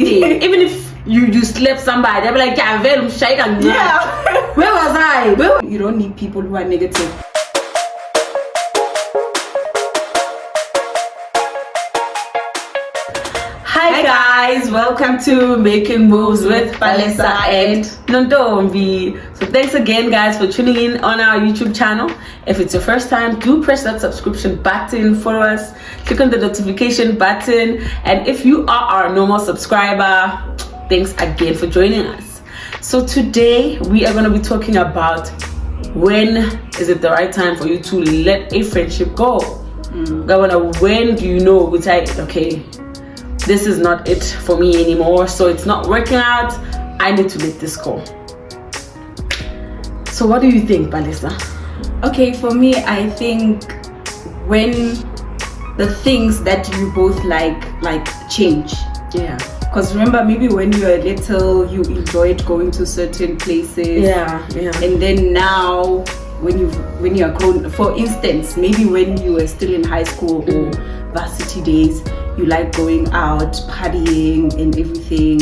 Even if you slap somebody, I'm like, yeah, where was I? You don't need people who are negative. Hi guys, welcome to Making Moves with Palesa and Nondombi. So thanks again guys for tuning in on our YouTube channel. If it's your first time, do press that subscription button, follow us, click on the notification button, and if you are our normal subscriber, thanks again for joining us. So today we are going to be talking about when is it the right time for you to let a friendship go. When do you know okay, this is not it for me anymore, so it's not working out, I need to let this go. So what do you think, Palesa? Okay, for me, I think when the things that you both like change. Yeah. Because remember, maybe when you were little, you enjoyed going to certain places. Yeah. And then now, when you are grown, for instance, maybe when you were still in high school or varsity days, you like going out, partying and everything,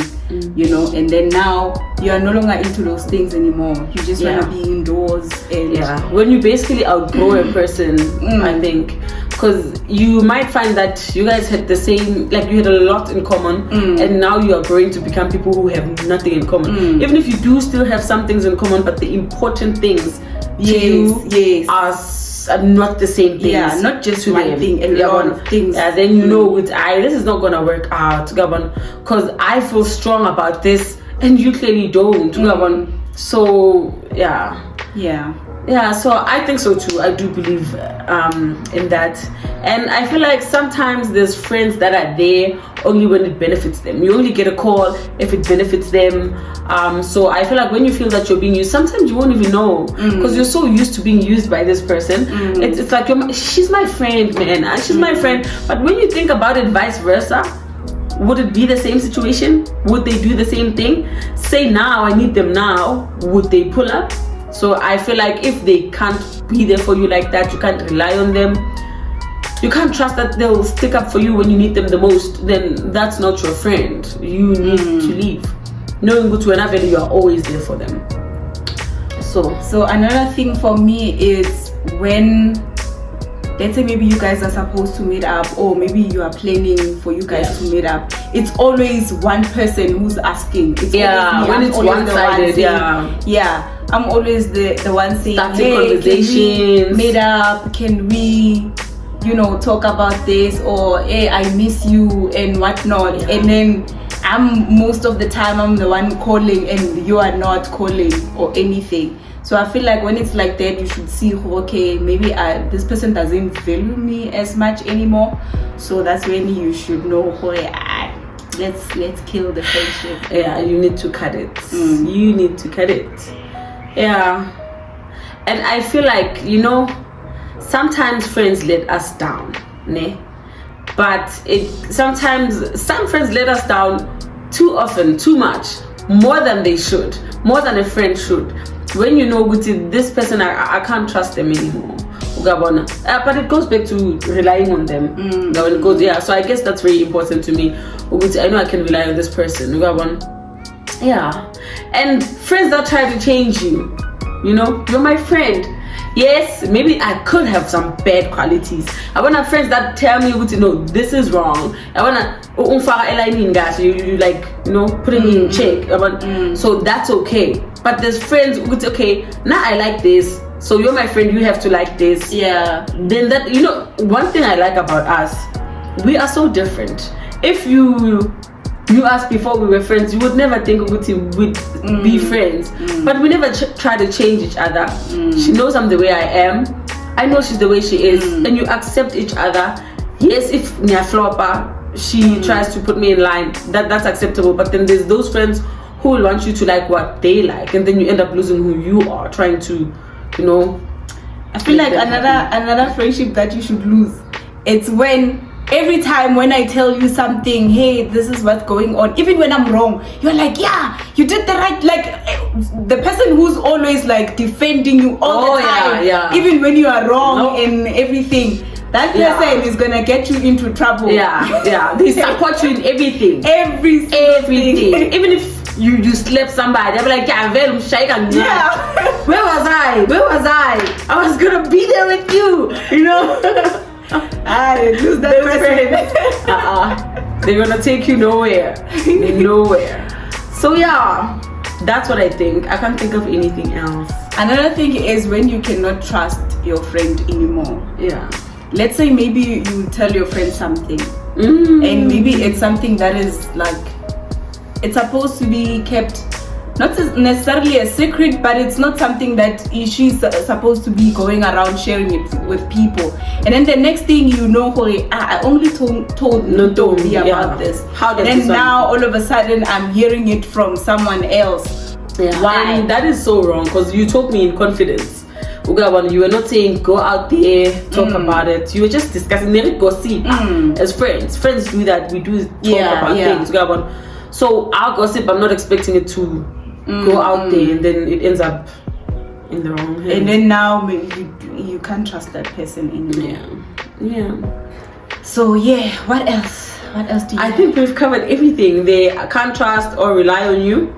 you know, and then now you are no longer into those things anymore. You just want to be indoors. And when you basically outgrow a person, I think, because you might find that you guys had the same, like you had a lot in common, and now you are growing to become people who have nothing in common. Even if you do still have some things in common, but the important things are not the same things. Yeah, not just one thing, a lot of things. Then you know, this is not gonna work out, because I feel strong about this, and you clearly don't. So so I think so too. I do believe in that, and I feel like sometimes there's friends that are there only when it benefits them. You only get a call if it benefits them. So I feel like when you feel that you're being used, sometimes you won't even know, because you're so used to being used by this person. It's like she's my friend, man. She's my friend. But when you think about it, vice versa, would it be the same situation? Would they do the same thing? Say now, I need them now. Would they pull up? So I feel like if they can't be there for you like that, you can't rely on them, you can't trust that they'll stick up for you when you need them the most, then that's not your friend. You need to leave, knowing good to another, you are always there for them. So another thing for me is when, let's say maybe you guys are supposed to meet up, or maybe you are planning for you guys to meet up, it's always one person who's asking. It's when it's one-sided. I'm always the one saying, starting hey, conversations. Can we meet up? Can we, talk about this? Or hey, I miss you and whatnot. And then most of the time I'm the one calling and you are not calling or anything. So I feel like when it's like that, you should see, okay, maybe this person doesn't value me as much anymore. So that's when you should know, let's kill the friendship. Yeah, you need to cut it. You need to cut it. Yeah. And I feel like, sometimes friends let us down, ne? But sometimes some friends let us down too often, too much, more than they should, more than a friend should. When you know this person, I can't trust them anymore. But it goes back to relying on them. So I guess that's very important to me. I know I can rely on this person. And friends that try to change you, you're my friend. Yes, maybe I could have some bad qualities. I want to have friends that tell me, this is wrong. I want to you putting me in check. So that's okay. But there's friends who okay, now I like this, so you're my friend, you have to like this. Then that, one thing I like about us, we are so different. If you us before we were friends, you would never think we'd be friends. But we never try to change each other. She knows I'm the way I am, I know she's the way she is, and you accept each other. Yes, if she tries to put me in line, that's acceptable. But then there's those friends who will want you to like what they like, and then you end up losing who you are, trying to I feel like another friendship that you should lose, it's when every time when I tell you something, hey, this is what's going on, even when I'm wrong, you're like, yeah, you did the right, like the person who's always like defending you all the time, even when you are wrong and everything. that person is gonna get you into trouble. Yeah. They support you in everything. Everything. Even if you slap somebody, they'll be like, yeah. Where was I? I was gonna be there with you, you know. I lose that person. They're gonna take you nowhere. So yeah, that's what I think. I can't think of anything else. Another thing is when you cannot trust your friend anymore. Yeah. Let's say maybe you tell your friend something, and maybe it's something that is like, it's supposed to be kept, not necessarily a secret, but it's not something that she's supposed to be going around sharing it with people. And then the next thing you know, I only told Ntombi about this. How does and then now all of a sudden I'm hearing it from someone else. Yeah. Why? And that is so wrong, because you told me in confidence. You were not saying go out there, talk about it. You were just discussing, gossip as friends. Friends do that. We do talk about things. So our gossip, I'm not expecting it to go out there and then it ends up in the wrong hands. And then now you can't trust that person anymore. Yeah. So yeah, what else? What else do you I think we've covered everything. They can't trust or rely on you.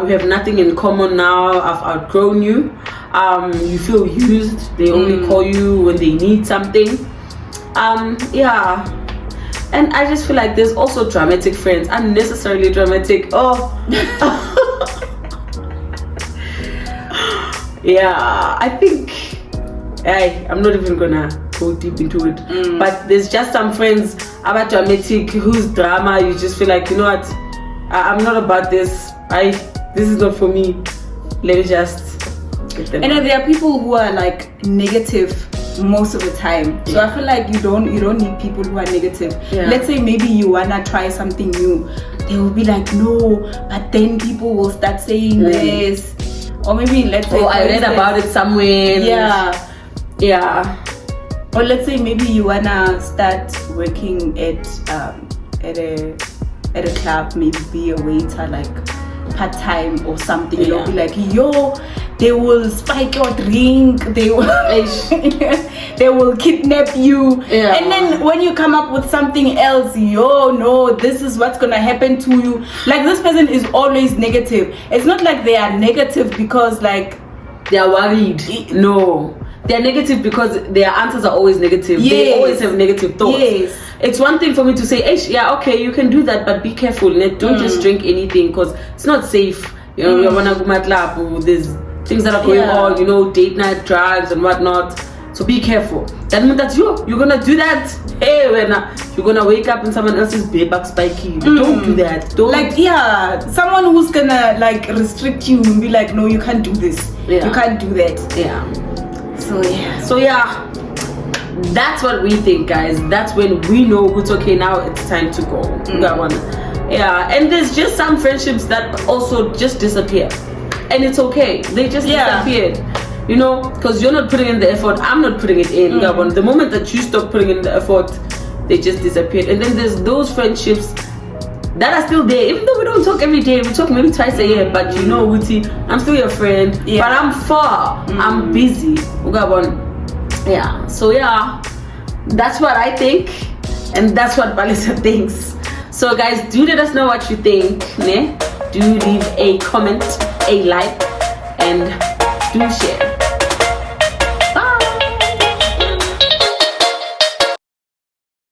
We have nothing in common now. I've outgrown you. You feel used. They only call you when they need something. Yeah. And I just feel like there's also dramatic friends, unnecessarily dramatic. Yeah, I think I'm not even gonna go deep into it. But there's just some friends about dramatic whose drama you just feel like, you know what, I'm not about this. This is not for me. Let me just get them. And there are people who are like negative most of the time. So I feel like you don't need people who are negative. Let's say maybe you wanna try something new. They will be like, no, but then people will start saying this. Or maybe let's say I read about it somewhere. Yeah. Or let's say maybe you wanna start working at a club, maybe be a waiter, like part-time or something. You'll be like, yo, they will spike your drink, they will kidnap you. And then when you come up with something else, no, this is what's gonna happen to you. Like, this person is always negative. It's not like they are negative because like they are worried. No, they are negative because their answers are always negative. They always have negative thoughts. It's one thing for me to say, okay, you can do that, but be careful. Don't just drink anything because it's not safe. You know, there's things that are going on, you know, date night, drugs and whatnot. So be careful. That means that you're gonna do that. Hey, you're gonna wake up in someone else's bed back spiky. Don't do that. Don't. Like, someone who's gonna like restrict you and be like, no, you can't do this. You can't do that. So that's what we think, guys. That's when we know it's okay. Now it's time to go. And there's just some friendships that also just disappear, and it's okay. They just disappeared. You know, because you're not putting in the effort, I'm not putting it in. The moment that you stop putting in the effort, they just disappeared. And then there's those friendships that are still there, even though we don't talk every day. We talk maybe twice a year, but you know, Wuti, I'm still your friend, but I'm far. I'm busy. So that's what I think, and that's what Balisa thinks. So guys, do let us know what you think. Do leave a comment, a like, and do share.